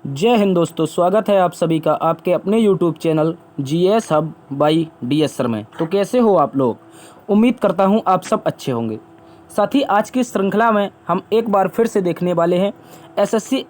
जय हिंद दोस्तों, स्वागत है आप सभी का आपके अपने YouTube channel GS hub by DS sir में। तो कैसे हो आप लोग? उम्मीद करता हूं आप सब अच्छे होंगे। साथ ही आज की श्रृंखला में हम एक बार फिर से देखने वाले हैं एसएससी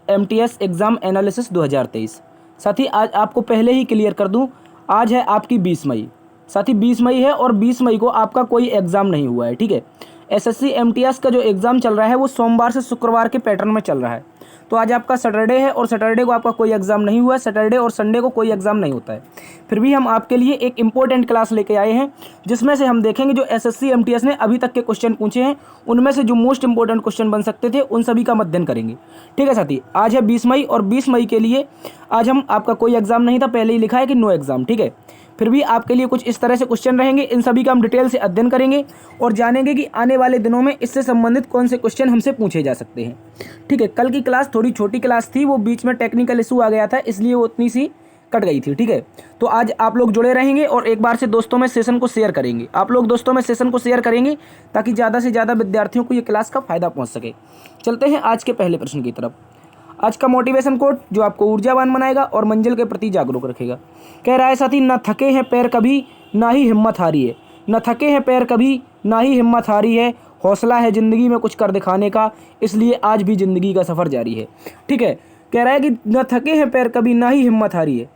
एमटीएस एग्ज़ाम एनालिसिस 2023। साथ ही आज आपको पहले ही क्लियर कर दूं, आज है आपकी 20 मई। साथ ही 20 मई है और 20 मई को आपका कोई एग्ज़ाम नहीं हुआ है, ठीक है। एसएससी एमटीएस का जो एग्ज़ाम चल रहा है वो सोमवार से शुक्रवार के पैटर्न में चल रहा है। तो आज आपका सैटरडे है और सैटरडे को आपका कोई एग्ज़ाम नहीं हुआ है। सैटरडे और संडे को कोई एग्ज़ाम नहीं होता है। फिर भी हम आपके लिए एक इम्पोर्टेंट क्लास लेके आए हैं, जिसमें से हम देखेंगे जो एसएससी एमटीएस ने अभी तक के क्वेश्चन पूछे हैं, उनमें से जो मोस्ट इंपॉर्टेंट क्वेश्चन बन सकते थे उन सभी का अध्ययन करेंगे। ठीक है साथी, आज है 20 मई और 20 मई के लिए आज हम आपका कोई एग्ज़ाम नहीं था, पहले ही लिखा है कि नो एग्ज़ाम। ठीक है, फिर भी आपके लिए कुछ इस तरह से क्वेश्चन रहेंगे, इन सभी का हम डिटेल से अध्ययन करेंगे और जानेंगे कि आने वाले दिनों में इससे संबंधित कौन से क्वेश्चन हमसे पूछे जा सकते हैं। ठीक है, कल की क्लास थोड़ी छोटी क्लास थी, वो बीच में टेक्निकल इशू आ गया था, इसलिए वो उतनी सी कट गई थी। ठीक है, तो आज आप लोग जुड़े रहेंगे और एक बार से दोस्तों में सेशन को शेयर करेंगे। आप लोग दोस्तों में सेशन को शेयर करेंगे ताकि ज़्यादा से ज़्यादा विद्यार्थियों को ये क्लास का फ़ायदा पहुँच सके। चलते हैं आज के पहले प्रश्न की तरफ। आज का मोटिवेशन कोट जो आपको ऊर्जावान बनाएगा और मंजिल के प्रति जागरूक रखेगा। कह रहा है साथी, न थके हैं पैर कभी ना ही हिम्मत हारी है। न थके हैं पैर कभी ना ही हिम्मत हारी है। हौसला है ज़िंदगी में कुछ कर दिखाने का, इसलिए आज भी ज़िंदगी का सफ़र जारी है। ठीक है, कह रहा है कि न थके हैं पैर कभी ना ही हिम्मत हारी है।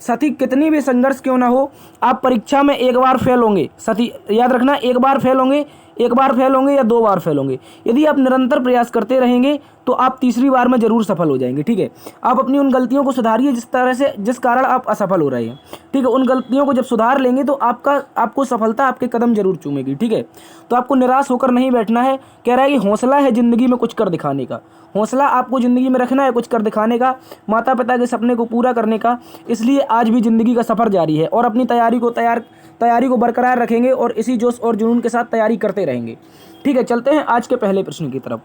साथी, कितनी भी संघर्ष क्यों ना हो, आप परीक्षा में एक बार फेल होंगे। साथी याद रखना, एक बार फेल होंगे, एक बार फेल होंगे या 2 बार फेल होंगे। यदि आप निरंतर प्रयास करते रहेंगे तो आप तीसरी बार में ज़रूर सफल हो जाएंगे। ठीक है, आप अपनी उन गलतियों को सुधारिए जिस कारण आप असफल हो रहे हैं। ठीक है, उन गलतियों को जब सुधार लेंगे तो आपको सफलता आपके कदम जरूर चूमेगी। ठीक है, तो आपको निराश होकर नहीं बैठना है। कह रहा है कि हौसला है ज़िंदगी में कुछ कर दिखाने का। हौसला आपको ज़िंदगी में रखना है, कुछ कर दिखाने का, माता पिता के सपने को पूरा करने का, इसलिए आज भी ज़िंदगी का सफ़र जारी है और अपनी तैयारी को बरकरार रखेंगे और इसी जोश और जुनून के साथ तैयारी करते रहेंगे। ठीक है, चलते हैं आज के पहले प्रश्न की तरफ।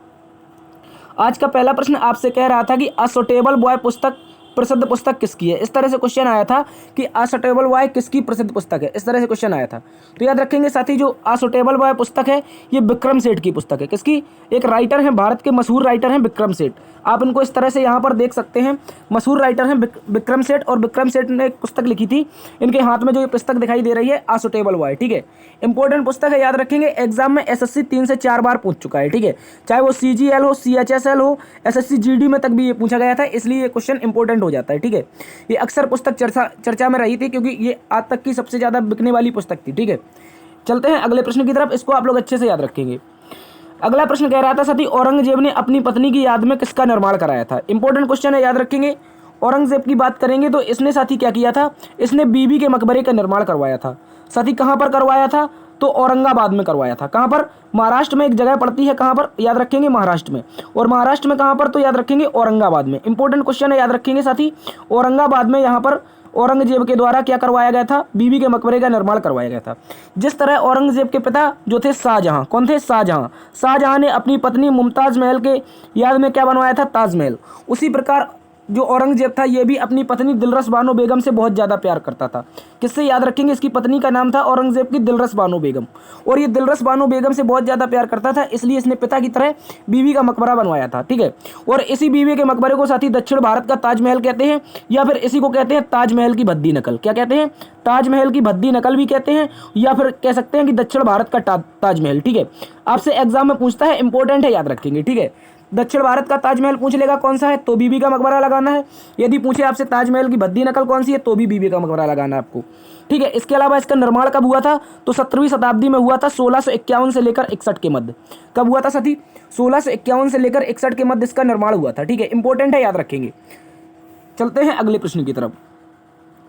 आज का पहला प्रश्न आपसे कह रहा था कि अ सूटेबल बॉय पुस्तक प्रसिद्ध पुस्तक किसकी है। इस तरह से क्वेश्चन आया था कि अ सूटेबल बॉय किसकी प्रसिद्ध पुस्तक है, इस तरह से क्वेश्चन आया था। तो याद रखेंगे साथी, जो अ सूटेबल बॉय पुस्तक है ये विक्रम सेठ की पुस्तक है। किसकी? एक राइटर हैं, भारत के मशहूर राइटर हैं विक्रम सेठ। आप इनको इस तरह से यहाँ पर देख सकते हैं, मशहूर राइटर हैं विक्रम सेठ, और विक्रम सेठ ने एक पुस्तक लिखी थी। इनके हाथ में जो ये पुस्तक दिखाई दे रही है अ सूटेबल बॉय। ठीक है, इंपॉर्टेंट पुस्तक है, याद रखेंगे। एग्जाम में एसएससी 3 से 4 बार पूछ चुका है। ठीक है, चाहे वो सीजीएल हो, सीएचएसएल हो, एसएससी जीडी में तक भी ये पूछा गया था, इसलिए ये क्वेश्चन इंपॉर्टेंट हो जाता है। ठीक है, ये अक्सर पुस्तक चर्चा में रही थी क्योंकि ये आज तक की सबसे ज़्यादा बिकने वाली पुस्तक थी। ठीक है, चलते हैं अगले प्रश्न की तरफ, इसको आप लोग अच्छे से याद रखेंगे। अगला प्रश्न कह रहा था साथी, औरंगजेब ने अपनी पत्नी की याद में किसका निर्माण कराया था। इंपॉर्टेंट क्वेश्चन है, याद रखेंगे। औरंगजेब की बात करेंगे तो इसने साथी क्या किया था, इसने बीबी के मकबरे का निर्माण करवाया था। साथी कहाँ पर करवाया था, तो औरंगाबाद में करवाया था। कहाँ पर? महाराष्ट्र में एक जगह पड़ती है, कहाँ पर? याद रखेंगे महाराष्ट्र में। और महाराष्ट्र में कहाँ पर? तो याद रखेंगे औरंगाबाद में। इंपॉर्टेंट क्वेश्चन है, याद रखेंगे साथी। औरंगाबाद में यहाँ पर औरंगजेब के द्वारा क्या करवाया गया था, बीबी के मकबरे का निर्माण करवाया गया था। जिस तरह औरंगजेब के पिता जो थे शाहजहां, कौन थे? शाहजहां ने अपनी पत्नी मुमताज महल के याद में क्या बनवाया था, ताजमहल। उसी प्रकार जो औरंगजेब था ये भी अपनी पत्नी दिलरस बानो बेगम से बहुत ज़्यादा प्यार करता था। किससे? याद रखेंगे, इसकी पत्नी का नाम था औरंगजेब की दिलरस बानो बेगम, और ये दिलरस बानो बेगम से बहुत ज़्यादा प्यार करता था, इसलिए इसने पिता की तरह बीवी का मकबरा बनवाया था। ठीक है, और इसी बीवी के मकबरे को साथी दक्षिण भारत का ताजमहल कहते हैं, या फिर इसी को कहते हैं ताजमहल की भद्दी नकल। क्या कहते हैं? ताजमहल की भद्दी नकल भी कहते हैं, या फिर कह सकते हैं कि दक्षिण भारत का ताजमहल। ठीक है, आपसे एग्जाम में पूछता है, इंपॉर्टेंट है, याद रखेंगे। ठीक है, दक्षिण भारत का ताजमहल पूछ लेगा कौन सा है, तो बीबी का मकबरा लगाना है। यदि पूछे आपसे ताजमहल की भद्दी नकल कौन सी है, तो भी बीबी का मकबरा लगाना है आपको। ठीक है, इसके अलावा इसका निर्माण कब हुआ था, तो 17वीं शताब्दी में हुआ था, 1651 से लेकर 61 के मध्य। कब हुआ था साथी? 1651 से लेकर 61 के मध्य इसका निर्माण हुआ था। ठीक है, इंपॉर्टेंट है, याद रखेंगे। चलते हैं अगले प्रश्न की तरफ।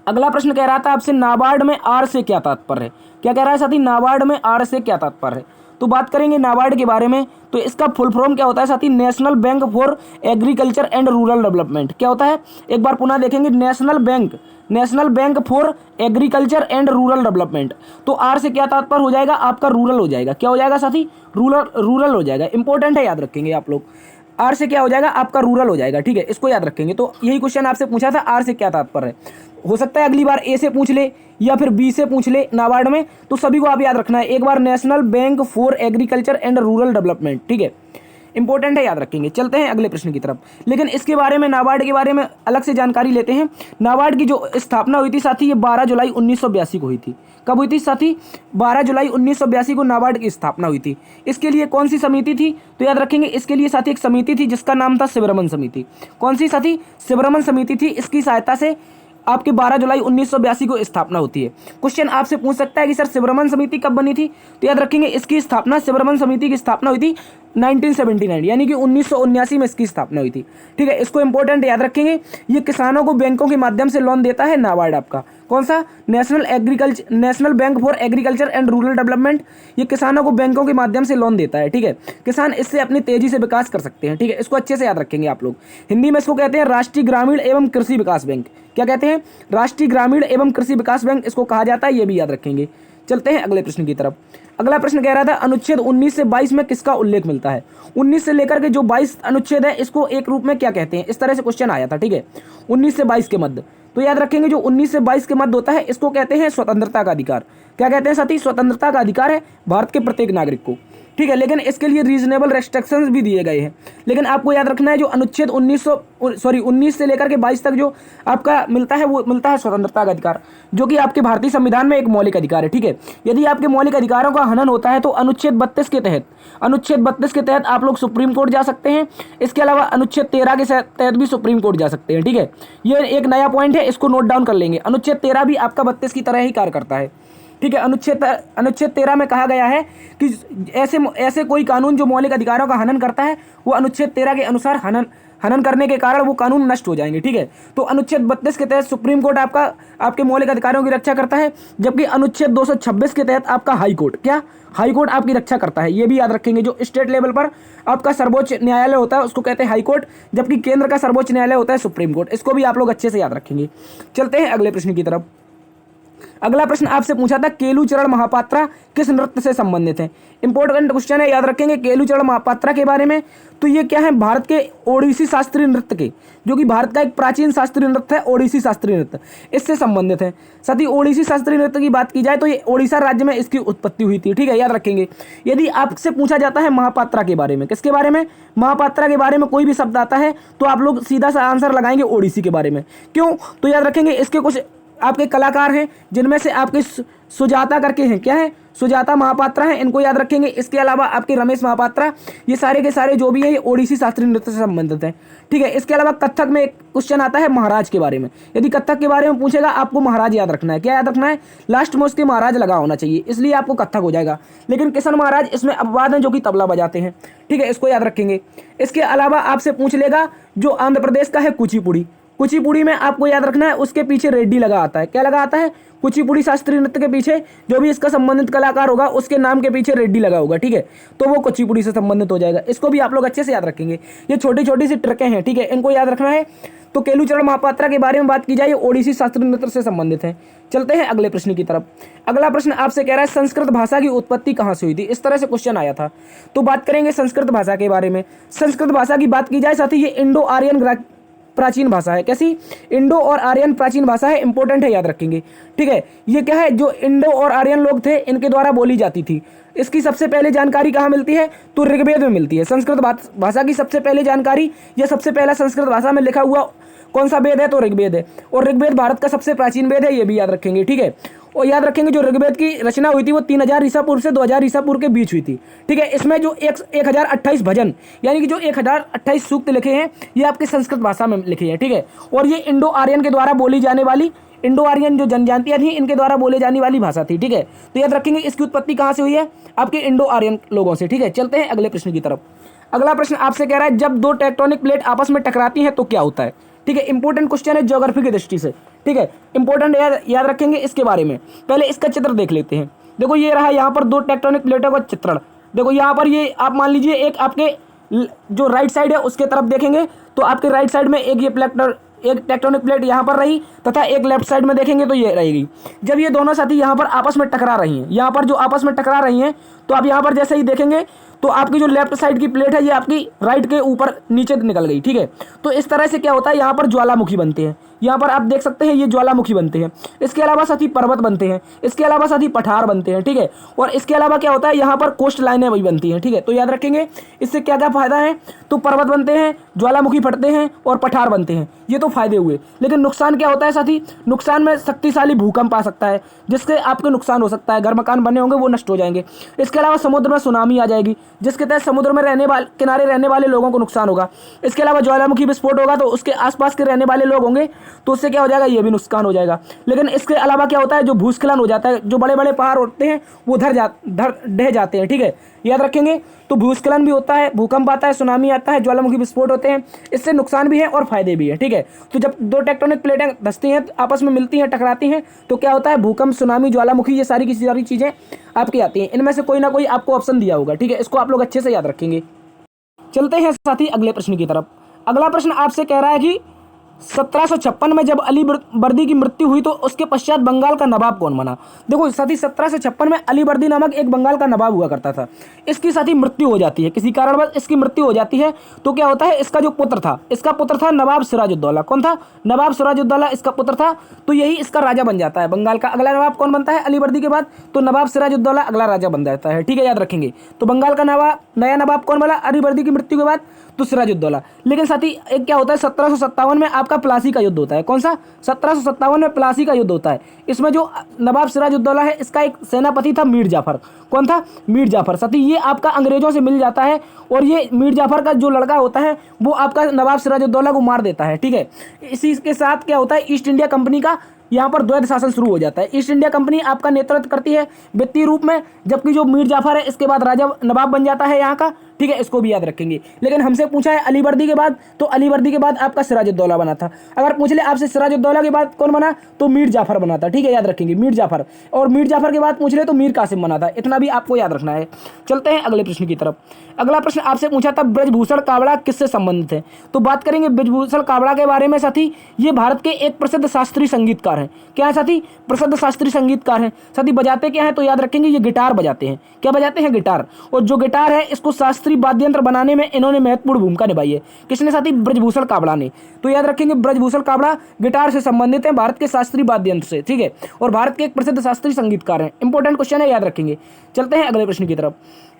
अगला प्रश्न कह रहा था आपसे, नाबार्ड में आर से क्या तात्पर्य है। क्या कह रहा है साथी, नाबार्ड में आर से क्या तात्पर्य है। तो बात करेंगे नाबार्ड के बारे में, तो इसका फुल फॉर्म क्या होता है साथी, national Bank for Agriculture and Rural development. क्या होता है, एक बार पुनः देखेंगे, national Bank for Agriculture and Rural development. तो आर से क्या तात्पर्य हो जाएगा, आपका रूरल हो जाएगा। क्या हो जाएगा साथी, रूरल हो जाएगा। इंपॉर्टेंट है, याद रखेंगे आप लोग। आर से क्या हो जाएगा, आपका रूरल हो जाएगा। ठीक है, इसको याद रखेंगे। तो यही क्वेश्चन आपसे पूछा था, आर से क्या तात्पर्य है। हो सकता है अगली बार ए से पूछ ले या फिर बी से पूछ ले नाबार्ड में, तो सभी को आप याद रखना है। एक बार National Bank for Agriculture and Rural Development. ठीक है, इंपॉर्टेंट है, याद रखेंगे। चलते हैं अगले प्रश्न की तरफ, लेकिन इसके बारे में नाबार्ड के बारे में अलग से जानकारी लेते हैं। नाबार्ड की जो स्थापना हुई थी साथी, ये 12 जुलाई 1982 को हुई थी। कब हुई थी साथी? 12 जुलाई 1982 को नाबार्ड की स्थापना हुई थी। इसके लिए कौन सी समिति थी? तो याद रखेंगे इसके लिए साथी एक समिति थी जिसका नाम था शिवरमन समिति। कौन सी साथी? शिवरमन समिति थी। इसकी सहायता से आपके 12 जुलाई 1982 को स्थापना होती है। क्वेश्चन आपसे पूछ सकता है कि सर शिवरमन समिति कब बनी थी? तो याद रखेंगे इसकी स्थापना, शिवरमन समिति की स्थापना हुई थी 1979, यानी कि 1979 में इसकी स्थापना हुई थी। ठीक है, इसको इंपॉर्टेंट याद रखेंगे। ये किसानों को बैंकों के माध्यम से लोन देता है नाबार्ड आपका। कौन सा? National Bank for Agriculture and Rural development. ये किसानों को बैंकों के माध्यम से लोन देता है। ठीक है, किसान इससे अपनी तेजी से विकास कर सकते हैं। ठीक है, इसको अच्छे से याद रखेंगे आप लोग। हिंदी में इसको कहते हैं राष्ट्रीय ग्रामीण एवं कृषि विकास बैंक। क्या कहते हैं? राष्ट्रीय ग्रामीण एवं कृषि विकास बैंक इसको कहा जाता है, ये भी याद रखेंगे। चलते हैं अगले प्रश्न की तरफ। अगला प्रश्न कह रहा था अनुच्छेद 19 से 22 में किसका उल्लेख मिलता है? 19 से लेकर के जो 22 अनुच्छेद है इसको एक रूप में क्या कहते हैं? इस तरह से क्वेश्चन आया था। ठीक है, 19 से 22 के मध्य, तो याद रखेंगे जो 19 से 22 के मध्य होता है इसको कहते हैं स्वतंत्रता का अधिकार। क्या कहते हैं साथी? स्वतंत्रता का अधिकार है भारत के प्रत्येक नागरिक को। ठीक है, लेकिन इसके लिए रीजनेबल रेस्ट्रिक्शंस भी दिए गए हैं। लेकिन आपको याद रखना है जो अनुच्छेद 19 से लेकर के 22 तक जो आपका मिलता है वो मिलता है स्वतंत्रता का अधिकार, जो कि आपके भारतीय संविधान में एक मौलिक अधिकार है। ठीक है, यदि आपके मौलिक अधिकारों का हनन होता है तो अनुच्छेद 32 के तहत आप लोग सुप्रीम कोर्ट जा सकते हैं। इसके अलावा अनुच्छेद 13 के तहत भी सुप्रीम कोर्ट जा सकते हैं। ठीक है, ये एक नया पॉइंट है, इसको नोट डाउन कर लेंगे। अनुच्छेद 13 भी आपका 32 की तरह ही कार्य करता है। ठीक है, अनुच्छेद 13 में कहा गया है कि ऐसे कोई कानून जो मौलिक अधिकारों का हनन करता है वो अनुच्छेद 13 के अनुसार हनन करने के कारण वो कानून नष्ट हो जाएंगे। ठीक है, तो अनुच्छेद 32 के तहत सुप्रीम कोर्ट आपके मौलिक अधिकारों की रक्षा करता है, जबकि अनुच्छेद 226 के तहत आपका हाई कोर्ट आपकी रक्षा करता है। ये भी याद रखेंगे। जो स्टेट लेवल पर आपका सर्वोच्च न्यायालय होता है उसको कहते हैं हाई कोर्ट, जबकि केंद्र का सर्वोच्च न्यायालय होता है सुप्रीम कोर्ट। इसको भी आप लोग अच्छे से याद रखेंगे। चलते हैं अगले प्रश्न की तरफ। अगला प्रश्न आपसे पूछा था केलुचरण महापात्रा किस नृत्य से संबंधित है? इंपॉर्टेंट क्वेश्चन है, याद रखेंगे केलुचरण महापात्रा के बारे में। तो ये क्या है? भारत के ओडिसी शास्त्रीय नृत्य के, जो कि भारत का एक प्राचीन शास्त्रीय नृत्य है, ओडिसी शास्त्रीय नृत्य, इससे संबंधित है। साथ ही ओडिसी शास्त्रीय नृत्य की बात की जाए तो ये ओडिशा राज्य में इसकी उत्पत्ति हुई थी। ठीक है, याद रखेंगे। यदि आपसे पूछा जाता है महापात्रा के बारे में, किसके बारे में? महापात्रा के बारे में कोई भी शब्द आता है तो आप लोग सीधा सा आंसर लगाएंगे ओडिसी के बारे में। क्यों? तो याद रखेंगे इसके कुछ आपके कलाकार हैं जिनमें से आपके सुजाता करके हैं। क्या है? सुजाता महापात्रा हैं, इनको याद रखेंगे। इसके अलावा आपके रमेश महापात्रा, ये सारे के सारे जो भी है ये ओडिसी शास्त्रीय नृत्य से संबंधित हैं। ठीक है, इसके अलावा कथक में एक क्वेश्चन आता है महाराज के बारे में। यदि कथक के बारे में पूछेगा आपको महाराज याद रखना है। क्या याद रखना है? लास्ट में उसके महाराज लगा होना चाहिए, इसलिए आपको कथक हो जाएगा। लेकिन किशन महाराज इसमें अपवाद हैं जो कि तबला बजाते हैं। ठीक है, इसको याद रखेंगे। इसके अलावा आपसे पूछ लेगा जो आंध्र प्रदेश का है कुचिपुड़ी में आपको याद रखना है उसके पीछे रेड्डी लगा आता है। क्या लगा आता है? कुचिपुड़ी शास्त्रीय नृत्य के पीछे जो भी इसका संबंधित कलाकार होगा उसके नाम के पीछे रेड्डी लगा होगा। ठीक है, तो वो कुचिपुड़ी से संबंधित हो जाएगा। इसको भी आप लोग अच्छे से याद रखेंगे। ये छोटी छोटी सी ट्रिकें हैं। ठीक है, इनको याद रखना है। तो केलुचरण महापात्रा के बारे में बात की जाए, ओडिसी शास्त्रीय नृत्य से संबंधित है। चलते हैं अगले प्रश्न की तरफ। अगला प्रश्न आपसे कह रहा है संस्कृत भाषा की उत्पत्ति कहाँ से हुई थी? इस तरह से क्वेश्चन आया था, तो बात करेंगे संस्कृत भाषा के बारे में। संस्कृत भाषा की बात की जाए साथ ही ये इंडो आर्यन प्राचीन भाषा है। कैसी? इंडो और आर्यन प्राचीन भाषा है, इंपॉर्टेंट है, याद रखेंगे। ठीक है, ये क्या है? जो इंडो और आर्यन लोग थे इनके द्वारा बोली जाती थी। इसकी सबसे पहले जानकारी कहाँ मिलती है? तो ऋग्वेद में मिलती है। संस्कृत भाषा की सबसे पहले जानकारी या सबसे पहला संस्कृत भाषा में लिखा हुआ कौन सा वेद है? तो ऋग्वेद है। और ऋग्वेद भारत का सबसे प्राचीन वेद है, ये भी याद रखेंगे। ठीक है, और याद रखेंगे जो ऋग्वेद की रचना हुई थी वो 3000 ईसा पूर्व से 2000 ईसा पूर्व के बीच हुई थी। ठीक है, इसमें जो 1028 भजन यानी कि जो 1028 सूक्त लिखे हैं ये आपके संस्कृत भाषा में लिखे हैं। ठीक है, और ये इंडो आर्यन के द्वारा बोली जाने वाली, इंडो आर्यन जो जनजातियां थी इनके द्वारा बोले जाने वाली भाषा थी। ठीक है, तो याद रखेंगे इसकी उत्पत्ति कहाँ से हुई है? आपके इंडो आर्यन लोगों से। ठीक है, चलते हैं अगले प्रश्न की तरफ। अगला प्रश्न आपसे कह रहा है जब दो टेक्टोनिक प्लेट आपस में टकराती हैं तो क्या होता है? ठीक है, इंपॉर्टेंट क्वेश्चन है ज्योग्राफी की दृष्टि से। ठीक है, इंपॉर्टेंट याद रखेंगे इसके बारे में। पहले इसका चित्र देख लेते हैं। देखो ये रहा यहाँ पर दो टेक्टोनिक प्लेटों का चित्रण। देखो यहाँ पर ये आप मान लीजिए एक आपके जो राइट साइड है उसके तरफ देखेंगे तो आपके राइट साइड में एक टेक्टोनिक प्लेट यहाँ पर रही तथा एक लेफ्ट साइड में देखेंगे तो ये रहेगी। जब ये दोनों साथी यहाँ पर आपस में टकरा रही हैं, यहाँ पर जो आपस में टकरा रही हैं तो आप यहाँ पर जैसे ही देखेंगे तो आपकी जो लेफ्ट साइड की प्लेट है ये आपकी राइट के ऊपर नीचे निकल गई, ठीक है। तो इस तरह से क्या होता है, यहाँ पर ज्वालामुखी बनते हैं। यहाँ पर आप देख सकते हैं ये ज्वालामुखी बनते हैं। इसके अलावा साथ ही पर्वत बनते हैं, इसके अलावा साथ ही पठार बनते हैं, ठीक है। और इसके अलावा क्या होता है, यहाँ पर कोस्ट लाइनें भी बनती हैं, ठीक है। तो याद रखेंगे इससे क्या क्या फायदा है, तो पर्वत बनते हैं, ज्वालामुखी फटते हैं और पठार बनते हैं, ये तो फायदे हुए। लेकिन नुकसान क्या होता है साथी, नुकसान में शक्तिशाली भूकंप आ सकता है जिससे आपके नुकसान हो सकता है, घर मकान बने होंगे वो नष्ट हो जाएंगे। इसके अलावा समुद्र में सुनामी आ जाएगी जिसके तहत समुद्र में किनारे रहने वाले लोगों को नुकसान होगा। इसके अलावा ज्वालामुखी विस्फोट होगा तो उसके आसपास के रहने वाले लोग होंगे तो उससे क्या हो जाएगा, ये भी नुकसान हो जाएगा। लेकिन इसके अलावा क्या होता है, जो भूस्खलन हो जाता है, जो बड़े बड़े पहाड़ होते हैं वो ढह जाते हैं, ठीक है, याद रखेंगे। तो भूस्खलन भी होता है, भूकंप आता है, सुनामी आता है, ज्वालामुखी विस्फोट होते हैं, इससे नुकसान भी है और फायदे भी है, ठीक है। तो जब दो टेक्टोनिक प्लेटें धंसती हैं, आपस में मिलती हैं, टकराती हैं, तो क्या होता है, भूकंप, सुनामी, ज्वालामुखी, ये सारी की सारी चीज़ें आपकी आती हैं। इनमें से कोई ना कोई आपको ऑप्शन दिया होगा, ठीक है, इसको आप लोग अच्छे से याद रखेंगे। चलते हैं साथी अगले प्रश्न की तरफ। अगला प्रश्न आपसे कह रहा है कि 1756 में जब अली बर्दी की मृत्यु हुई तो उसके पश्चात बंगाल का नवाब कौन बना। देखो साथी 1756 में अली बर्दी नामक एक बंगाल का नवाब हुआ करता था। इसकी साथी मृत्यु हो जाती है, किसी कारणवश इसकी मृत्यु हो जाती है। तो क्या होता है, इसका जो पुत्र था, इसका पुत्र था नवाब सिराजुद्दौला। कौन था, नवाब सिराजुद्दौला इसका पुत्र था। तो यही इसका राजा बन जाता है। बंगाल का अगला नवाब कौन बनता है अली बर्दी के बाद, तो नवाब सिराजुद्दौला अगला राजा बन जाता है, ठीक है, याद रखेंगे। तो बंगाल का नया नवाब कौन बना अली बर्दी की मृत्यु के बाद, तो सिराजुद्दौला। लेकिन साथी एक क्या होता है, 1757 में आपका प्लासी का युद्ध होता है। कौन सा, 1757 में प्लासी का युद्ध होता है। इसमें जो नवाब सिराजुद्दौला है इसका एक सेनापति था मीर जाफर। कौन था, मीर जाफर। साथी ये आपका अंग्रेजों से मिल जाता है और ये मीर जाफर का जो लड़का होता है वो आपका नवाब सिराजुद्दौला को मार देता है, ठीक है। इसी के साथ क्या होता है, ईस्ट इंडिया कंपनी का यहाँ पर द्वैध शासन शुरू हो जाता है। ईस्ट इंडिया कंपनी आपका नेतृत्व करती है वित्तीय रूप में, जबकि जो मीर जाफर है इसके बाद राजा नवाब बन जाता है यहाँ का, ठीक है, इसको भी याद रखेंगे। लेकिन हमसे पूछा है अली बर्दी के बाद, तो अली बर्दी के बाद आपका सिराजुद्दौला बना था। अगर पूछ ले आपसे सिराजुद्दौला के बाद कौन बना, तो मीर जाफर बना था, ठीक है, याद रखेंगे, मीर जाफर। और मीर जाफर के बाद पूछ ले तो मीर कासिम बना था। इतना भी आपको याद रखना है। चलते हैं अगले प्रश्न की तरफ। अगला प्रश्न आपसे पूछा था ब्रजभूषण कावड़ा किससे संबंधित है। तो बात करेंगे ब्रजभूषण कावड़ा के बारे में साथी। ये भारत के एक प्रसिद्ध शास्त्रीय संगीतकार हैं। क्या है साथी, प्रसिद्ध शास्त्रीय संगीतकार हैं। साथी बजाते क्या है, तो याद रखेंगे ये गिटार बजाते हैं। क्या बजाते हैं, गिटार। और जो गिटार है इसको शास्त्रीय वाद्य यंत्र बनाने में इन्होंने महत्वपूर्ण भूमिका निभाई है। किसने साथी, ब्रजभूषण कावड़ा ने। तो याद रखेंगे ब्रजभूषण कावड़ा गिटार से संबंधित है, भारत के शास्त्रीय वाद्य यंत्र से, ठीक है, और भारत के एक प्रसिद्ध शास्त्रीय संगीतकार हैं। इंपॉर्टेंट क्वेश्चन है, याद रखेंगे। चलते हैं अगले प्रश्न की तरफ।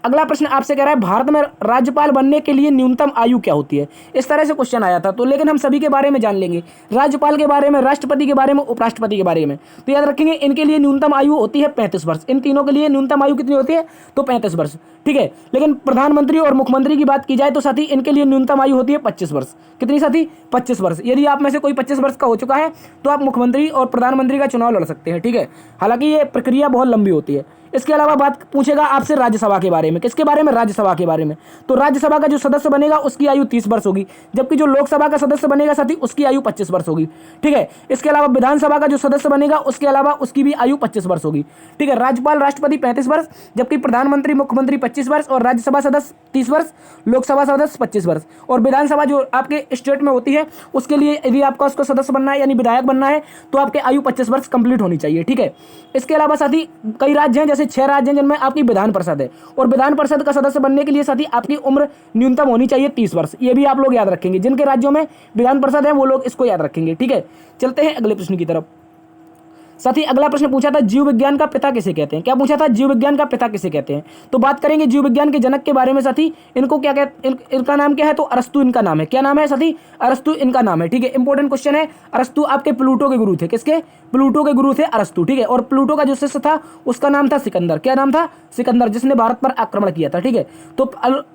अगला प्रश्न आपसे कह रहा है भारत में राज्यपाल बनने के लिए न्यूनतम आयु क्या होती है। इस तरह से क्वेश्चन आया था। तो लेकिन हम सभी के बारे में जान लेंगे, राज्यपाल के बारे में, राष्ट्रपति के बारे में, उपराष्ट्रपति के बारे में। तो याद रखेंगे इनके लिए न्यूनतम आयु होती है 35 वर्ष। इन तीनों के लिए न्यूनतम आयु कितनी होती है, तो 35 वर्ष, ठीक है। लेकिन प्रधानमंत्री और मुख्यमंत्री की बात की जाए तो साथी इनके लिए न्यूनतम आयु होती है 25 वर्ष। कितनी साथी, 25 वर्ष। यदि आप में से कोई 25 वर्ष का हो चुका है तो आप मुख्यमंत्री और प्रधानमंत्री का चुनाव लड़ सकते हैं, ठीक है। हालांकि ये प्रक्रिया बहुत लंबी होती है। इसके अलावा बात पूछेगा आपसे राज्यसभा के बारे में। किसके बारे में, राज्यसभा के बारे में। तो राज्यसभा का जो सदस्य बनेगा उसकी आयु 30 वर्ष होगी, जबकि जो लोकसभा का सदस्य बनेगा साथी उसकी आयु 25 वर्ष होगी, ठीक है। इसके अलावा विधानसभा का जो सदस्य बनेगा उसके अलावा उसकी भी आयु 25 वर्ष होगी, ठीक है। राज्यपाल राष्ट्रपति 35 वर्ष, जबकि प्रधानमंत्री मुख्यमंत्री 25 वर्ष और राज्यसभा सदस्य 30 वर्ष, लोकसभा सदस्य 25 वर्ष। और विधानसभा जो आपके स्टेट में होती है उसके लिए यदि आपका उसको सदस्य बनना है यानी विधायक बनना है तो आपके आयु 25 वर्ष कंप्लीट होनी चाहिए, ठीक है। इसके अलावा साथी कई राज्य हैं, जैसे 6 राज्य हैं जिनमें आपकी विधान परिषद है, और विधान परिषद का सदस्य बनने के लिए साथी आपकी उम्र न्यूनतम होनी चाहिए 30 वर्ष। ये भी आप लोग याद रखेंगे। जिनके राज्यों में विधान परिषद है वो लोग इसको याद रखेंगे, ठीक है। चलते हैं अगले प्रश्न की तरफ। साथी अगला प्रश्न पूछा था जीव विज्ञान का पिता किसे कहते हैं। क्या पूछा था, जीव विज्ञान का पिता किसे कहते हैं। तो बात करेंगे जीव विज्ञान के जनक के बारे में साथी। इनको क्या कहते, इनका नाम क्या है, तो अरस्तु इनका नाम है। क्या नाम है साथी, अरस्तु इनका नाम है, ठीक है। इंपॉर्टेंट क्वेश्चन है। अरस्तु आपके प्लूटो के गुरु थे। किसके, प्लूटो के गुरु थे अरस्तु, ठीक है। और प्लूटो का जो शिष्य था उसका नाम था सिकंदर। क्या नाम था, सिकंदर, जिसने भारत पर आक्रमण किया था, ठीक है। तो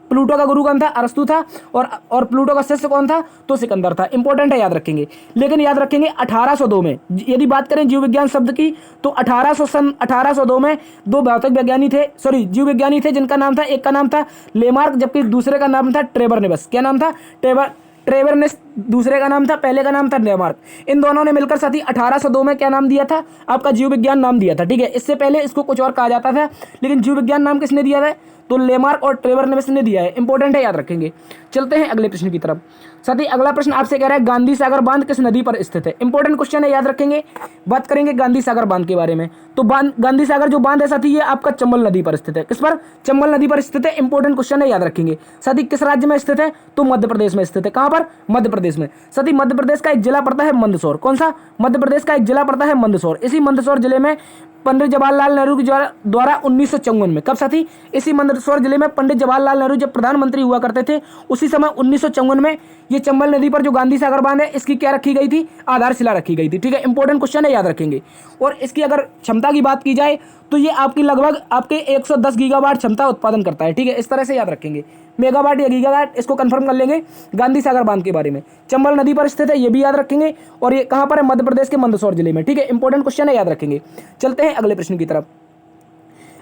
प्लूटो का गुरु कौन था, अरस्तु था, और प्लूटो का शिष्य कौन था, तो सिकंदर था। इंपॉर्टेंट है, याद रखेंगे। लेकिन याद रखेंगे 1802 में यदि बात करें जीव विज्ञान शब्द की तो 1802 में दो भौतिक विज्ञानी थे, सॉरी जीव विज्ञानी थे, जिनका नाम था, एक का नाम था लेमार्क जबकि दूसरे का नाम था ट्रेवर नेबस। क्या नाम था, ट्रेवरनेस दूसरे का नाम था, पहले का नाम था लेमार्क। इन दोनों ने मिलकर साथी 1802 में क्या नाम दिया था, आपका जीव विज्ञान नाम दिया था। ठीक है, इससे पहले इसको कुछ और कहा जाता था, लेकिन जीव विज्ञान नाम किसने दिया था, तो लेमार्क और ट्रेवरनेस ने दिया है। इंपॉर्टेंट है, याद रखेंगे। चलते हैं अगले प्रश्न की तरफ। साथी अगला प्रश्न आपसे कह रहा है गांधी सागर बांध किस नदी पर स्थित है। इंपॉर्टेंट क्वेश्चन है, याद रखेंगे। बात करेंगे गांधी सागर बांध के बारे में। तो गांधी सागर जो बांध है साथी, ये आपका चंबल नदी पर स्थित है। किस पर, चंबल नदी पर स्थित है। इंपॉर्टेंट क्वेश्चन है, याद रखेंगे। साथी किस राज्य में स्थित है, तो मध्य प्रदेश में स्थित है। कहां पर, मध्य प्रदेश में। साथी मध्य प्रदेश का एक जिला पड़ता है मंदसौर। कौन सा, मध्य प्रदेश का एक जिला पड़ता है मंदसौर। इसी मंदसौर जिले में पंडित जवाहरलाल नेहरू के द्वारा 1954 में, कब साथी, इसी मंदसौर जिले में पंडित जवाहरलाल नेहरू जब प्रधानमंत्री हुआ करते थे, उसी समय 1954 में ये चंबल नदी पर जो गांधी सागर बांध है, इसकी क्या रखी गई थी, आधारशिला रखी गई थी। ठीक है, इंपॉर्टेंट क्वेश्चन है, याद रखेंगे। और इसकी अगर क्षमता की बात की जाए तो ये आपकी लगभग आपके 110 गीगावाट क्षमता उत्पादन करता है। ठीक है, इस तरह से याद रखेंगे, मेगावाट या गीगावाट, इसको कंफर्म कर लेंगे। गांधी सागर बांध के बारे में, चंबल नदी पर स्थित है, ये भी याद रखेंगे। और ये कहां पर है, मध्य प्रदेश के मंदसौर जिले में। ठीक है, इंपॉर्टेंट क्वेश्चन है, याद रखेंगे। चलते हैं अगले प्रश्न की तरफ।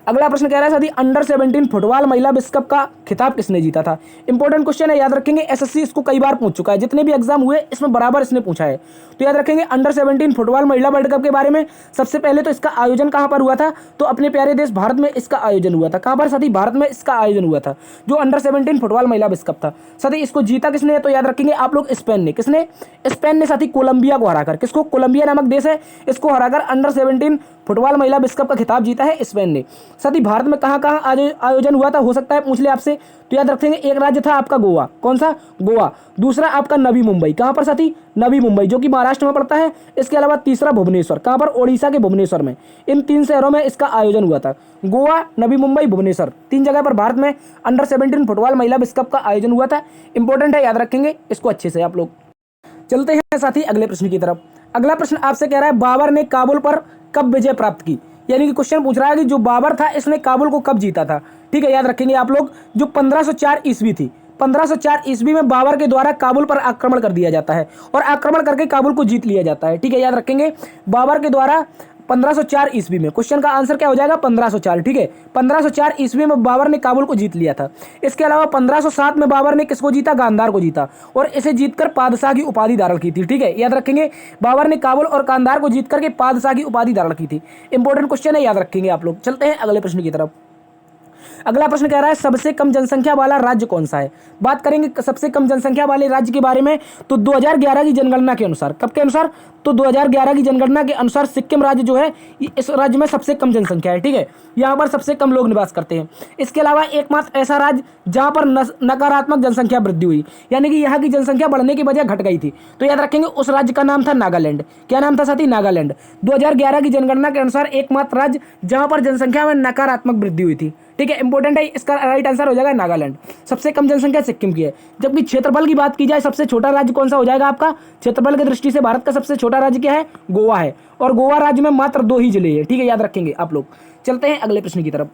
अगला प्रश्न कह रहा है साथी अंडर 17 फुटबॉल महिला विश्व कप का खिताब किसने जीता था। इंपॉर्टेंट क्वेश्चन है, याद रखेंगे। एसएससी इसको कई बार पूछ चुका है, जितने भी एग्जाम हुए इसमें बराबर इसने पूछा है। तो याद रखेंगे अंडर 17 फुटबॉल महिला वर्ल्ड कप के बारे में। सबसे पहले तो इसका आयोजन कहां पर हुआ था, तो अपने प्यारे देश भारत में इसका आयोजन हुआ था। कहां पर साथी, भारत में इसका आयोजन हुआ था, जो अंडर 17 फुटबॉल महिला विश्व कप था। साथी इसको जीता किसने, तो याद रखेंगे आप लोग, स्पेन ने। किसने, स्पेन ने साथी कोलंबिया को हराकर। किसको, कोलंबिया नामक देश है, इसको हराकर अंडर 17 फुटबॉल महिला विश्व कप का खिताब जीता है स्पेन ने। साथी भारत में कहां कहां आयोजन हुआ था, हो सकता है पूछ ले आपसे, तो याद रखेंगे। एक राज्य था आपका गोवा। कौन सा, गोवा। दूसरा आपका नवी मुंबई। कहां पर साथी, नवी मुंबई, जो कि महाराष्ट्र में पड़ता है। इसके अलावा तीसरा भुवनेश्वर। कहां पर, ओडिशा के भुवनेश्वर में। इन 3 शहरों में इसका आयोजन हुआ था। गोवा, नवी मुंबई, भुवनेश्वर, 3 जगह पर भारत में अंडर 17 फुटबॉल महिला विश्व कप का आयोजन हुआ था। इंपॉर्टेंट है, याद रखेंगे इसको अच्छे से आप लोग। चलते हैं साथी अगले प्रश्न की तरफ। अगला प्रश्न आपसे कह रहा है बाबर ने काबुल पर कब विजय प्राप्त की। यानी कि क्वेश्चन पूछ रहा है कि जो बाबर था, इसने काबुल को कब जीता था। ठीक है, याद रखेंगे आप लोग, जो 1504 ईस्वी थी। 1504 ईस्वी में बाबर के द्वारा काबुल पर आक्रमण कर दिया जाता है और आक्रमण करके काबुल को जीत लिया जाता है। ठीक है, याद रखेंगे, बाबर के द्वारा 1504 ईस्वी में। क्वेश्चन का आंसर क्या हो जाएगा, 1504। ठीक है, 1504 ईस्वी में बाबर ने काबुल को जीत लिया था। इसके अलावा 1507 में बाबर ने किसको जीता, गांधार को जीता, और इसे जीतकर पादशाह की उपाधि धारण की थी। ठीक है, याद रखेंगे, बाबर ने काबुल और गांधार को जीत करके पादशाह की उपाधि धारण की थी। इंपॉर्टेंट क्वेश्चन है, याद रखेंगे आप लोग। चलते हैं अगले प्रश्न की तरफ। अगला प्रश्न कह रहा है सबसे कम जनसंख्या वाला राज्य कौन सा है। बात करेंगे सबसे कम जनसंख्या वाले राज्य के बारे में, तो 2011 की जनगणना के अनुसार, कब के अनुसार, तो 2011 की जनगणना के अनुसार सिक्किम राज्य जो है, इस राज्य में सबसे कम जनसंख्या है। ठीक है, यहाँ पर सबसे कम लोग निवास करते हैं। इसके अलावा एकमात्र ऐसा राज्य जहाँ पर नकारात्मक जनसंख्या वृद्धि हुई, यानी कि यहाँ की जनसंख्या बढ़ने की बजाय घट गई थी, तो याद रखेंगे उस राज्य का नाम था नागालैंड। क्या नाम था साथी, नागालैंड। 2011 की जनगणना के अनुसार एकमात्र राज्य जहाँ पर जनसंख्या में नकारात्मक वृद्धि हुई थी। ठीक है, इंपॉर्टेंट है, इसका राइट आंसर हो जाएगा नागालैंड। सबसे कम जनसंख्या सिक्किम की है। जबकि क्षेत्रफल की बात की जाए, सबसे छोटा राज्य कौन सा हो जाएगा आपका, क्षेत्रफल की दृष्टि से भारत का सबसे छोटा राज्य क्या है, गोवा है। और गोवा राज्य में मात्र 2 ही जिले हैं। ठीक है, याद रखेंगे आप लोग। चलते हैं अगले प्रश्न की तरफ।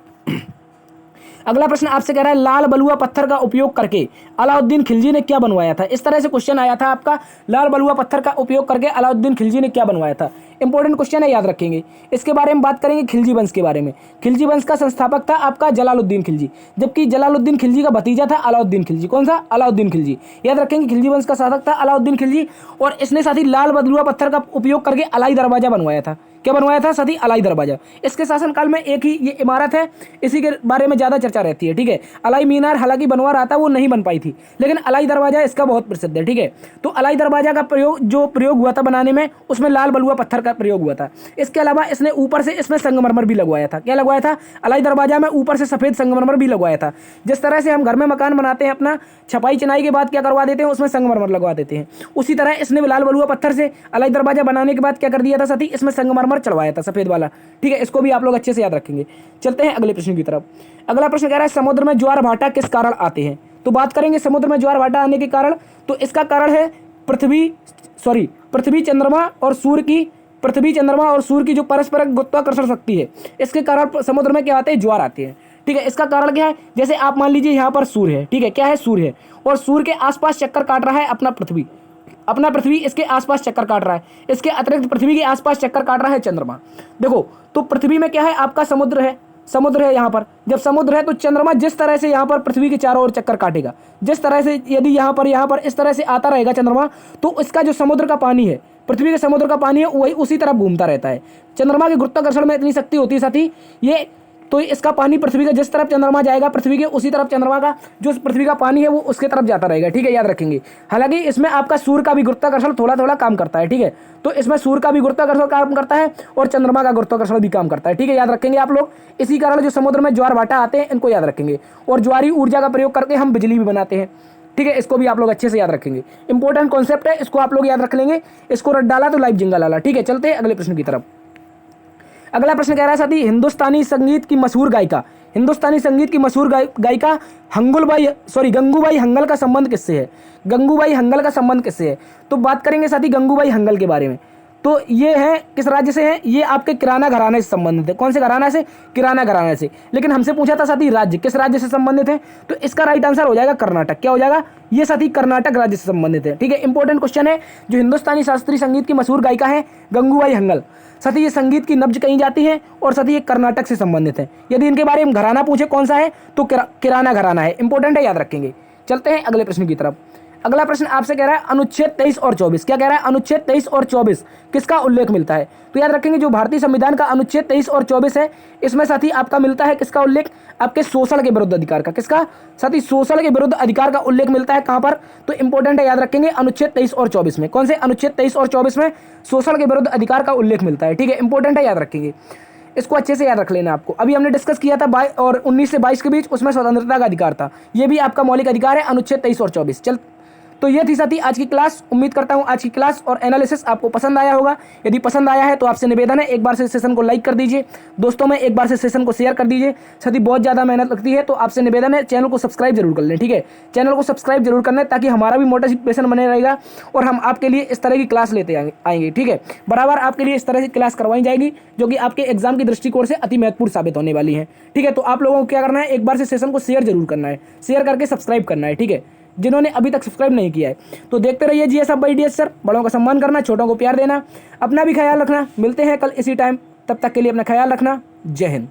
अगला प्रश्न आपसे कह रहा है लाल बलुआ पत्थर का उपयोग करके अलाउद्दीन खिलजी ने क्या बनवाया था। इस तरह से क्वेश्चन आया था आपका, लाल बलुआ पत्थर का उपयोग करके अलाउद्दीन खिलजी ने क्या बनवाया था। इंपॉर्टेंट क्वेश्चन है, याद रखेंगे। इसके बारे में बात करेंगे खिलजी वंश के बारे में। खिलजी वंश का संस्थापक था आपका जलालुद्दीन खिलजी, जबकि जलालुद्दीन खिलजी का भतीजा था अलाउद्दीन खिलजी। कौन सा, अलाउद्दीन खिलजी। याद रखेंगे, खिलजी वंश का शासक था अलाउद्दीन खिलजी, और इसने साथी लाल बलुआ पत्थर का उपयोग करके अलाई दरवाजा बनवाया था। क्या बनवाया था साथी, अलाई दरवाजा। इसके शासनकाल में एक ही ये इमारत है, इसी के बारे में ज्यादा चर्चा रहती है। ठीक है, अलाई मीनार हालांकि बनवा रहा था, वो नहीं बन पाई थी, लेकिन अलाई दरवाजा इसका बहुत प्रसिद्ध है। ठीक है, तो अलाई दरवाजा का प्रयोग हुआ था बनाने में, उसमें लाल बलुआ पत्थर का प्रयोग हुआ था। इसके अलावा इसने ऊपर से इसमें संगमरमर भी लगवाया था। क्या लगवाया था, अलाई दरवाजा में ऊपर से सफेद संगमरमर भी लगवाया था। जिस तरह से हम घर में मकान बनाते हैं, अपना छपाई चिनाई के बाद क्या करवा देते हैं, उसमें संगमरमर लगवा देते हैं, उसी तरह इसने लाल बलुआ पत्थर से अलाई दरवाजा बनाने के बाद क्या कर दिया था साथी, इसमें संगमरमर चढ़वाया था, सफेद वाला। ठीक है, इसको भी आप लोग अच्छे से याद रखेंगे। चलते हैं अगले प्रश्न की तरफ। अगला प्रश्न कह रहा है समुद्र में ज्वार भाटा किस कारण आते हैं। तो बात करेंगे समुद्र में ज्वार भाटा आने के कारण, तो इसका कारण है पृथ्वी चंद्रमा और सूर्य की जो परस्पर गुरुत्वाकर्षण शक्ति है, इसके कारण समुद्र में क्या आते हैं, ज्वार आते हैं। ठीक है, इसका कारण क्या है, जैसे आप मान लीजिए यहाँ पर सूर्य है। ठीक है, क्या है, सूर्य है, और सूर्य के आसपास चक्कर काट रहा है अपना पृथ्वी इसके आसपास चक्कर काट रहा है। इसके अतिरिक्त पृथ्वी के आसपास चक्कर काट रहा है चंद्रमा। देखो, तो पृथ्वी में क्या है, आपका समुद्र है, समुद्र है यहाँ पर, जब समुद्र है तो चंद्रमा जिस तरह से यहाँ पर पृथ्वी के चारों ओर चक्कर काटेगा, जिस तरह से यदि यहाँ पर इस तरह से आता रहेगा चंद्रमा, तो इसका जो समुद्र का पानी है, पृथ्वी के समुद्र का पानी है, वही उसी तरफ घूमता रहता है। चंद्रमा के गुरुत्वाकर्षण में इतनी शक्ति होती है साथी, ये तो इसका पानी पृथ्वी का जिस तरफ चंद्रमा जाएगा, पृथ्वी के उसी तरफ चंद्रमा का जो पृथ्वी का पानी है वो उसके तरफ जाता रहेगा। ठीक है, याद रखेंगे। हालांकि इसमें आपका सूर्य का भी गुरुत्वाकर्षण थोड़ा थोड़ा काम करता है। ठीक है, तो इसमें सूर्य का भी गुरुत्वाकर्षण काम करता है और चंद्रमा का गुरुत्वाकर्षण भी काम करता है। ठीक है, याद रखेंगे आप लोग। इसी कारण जो समुद्र में ज्वार भाटा आते हैं इनको याद रखेंगे, और ज्वारी ऊर्जा का प्रयोग करके हम बिजली भी बनाते हैं। ठीक है, इसको भी आप लोग अच्छे से याद रखेंगे। इंपॉर्टेंट कॉन्सेप्ट है, इसको आप लोग याद रख लेंगे। इसको रट डाला तो लाइव जिंगा लाला। ठीक है, चलते हैं अगले प्रश्न की तरफ। अगला प्रश्न कह रहा है साथी, हिंदुस्तानी संगीत की मशहूर गायिका, हिंदुस्तानी संगीत की मशहूर गायिका गंगूबाई हंगल का संबंध किससे है? गंगूबाई हंगल का संबंध किससे है? तो बात करेंगे साथी गंगूबाई हंगल के बारे में। तो ये है किस राज्य से है? ये आपके किराना घराने से संबंधित है। कौन से घराना से? किराना घराने से। लेकिन हमसे पूछा था साथी राज्य, किस राज्य से संबंधित है? तो इसका राइट आंसर हो जाएगा कर्नाटक। क्या हो जाएगा? ये साथी कर्नाटक राज्य से संबंधित है। ठीक है, इंपॉर्टेंट क्वेश्चन है। जो हिंदुस्तानी शास्त्रीय संगीत की मशहूर गायिका है गंगूबाई हंगल, साथी ये संगीत की नब्ज कही जाती है और साथी ये कर्नाटक से संबंधित है। यदि इनके बारे में घराना पूछे कौन सा है तो किराना घराना है। इंपॉर्टेंट है, याद रखेंगे। चलते हैं अगले प्रश्न की तरफ। अगला प्रश्न आपसे कह रहा है अनुच्छेद 23 और 24। क्या कह रहा है? अनुच्छेद 23 और 24 किसका उल्लेख मिलता है? तो याद रखेंगे जो भारतीय संविधान का अनुच्छेद 23 और 24 है, इसमें साथी आपका मिलता है किसका उल्लेख? आपके शोषण के विरुद्ध अधिकार का। किसका साथी? शोषण के विरुद्ध अधिकार का उल्लेख मिलता है। कहां पर? तो इंपॉर्टेंट है, याद रखेंगे अनुच्छेद 23 और 24 में। कौन से? अनुच्छेद 23 और 24 में शोषण के विरुद्ध अधिकार का उल्लेख मिलता है। ठीक है, इंपॉर्टेंट है, याद रखेंगे। इसको अच्छे से याद रख लेना आपको। अभी हमने डिस्कस किया था 19 से 22 के बीच, उसमें स्वतंत्रता का अधिकार था। ये भी आपका मौलिक अधिकार है, अनुच्छेद 23 और 24। चल, तो ये थी साथी आज की क्लास। उम्मीद करता हूँ आज की क्लास और एनालिसिस आपको पसंद आया होगा। यदि पसंद आया है तो आपसे निवेदन है, एक बार से सेशन को लाइक कर दीजिए, दोस्तों में एक बार से सेशन को शेयर कर दीजिए। साथी बहुत ज़्यादा मेहनत लगती है, तो आपसे निवेदन है चैनल को सब्सक्राइब जरूर कर लें। ठीक है, चैनल को सब्सक्राइब जरूर करना है ताकि हमारा भी मोटिवेशन बने रहेगा और हम आपके लिए इस तरह की क्लास लेते आएंगे। ठीक है, बराबर आपके लिए इस तरह की क्लास करवाई जाएगी जो कि आपके एग्जाम की दृष्टिकोण से अति महत्वपूर्ण साबित होने वाली है। ठीक है, तो आप लोगों को क्या करना है, एक बार से सेशन को शेयर जरूर करना है, शेयर करके सब्सक्राइब करना है। ठीक है, जिन्होंने अभी तक सब्सक्राइब नहीं किया है तो देखते रहिए जीएस बाय डीएस सर। बड़ों का सम्मान करना, छोटों को प्यार देना, अपना भी ख्याल रखना। मिलते हैं कल इसी टाइम, तब तक के लिए अपना ख्याल रखना। जय हिंद।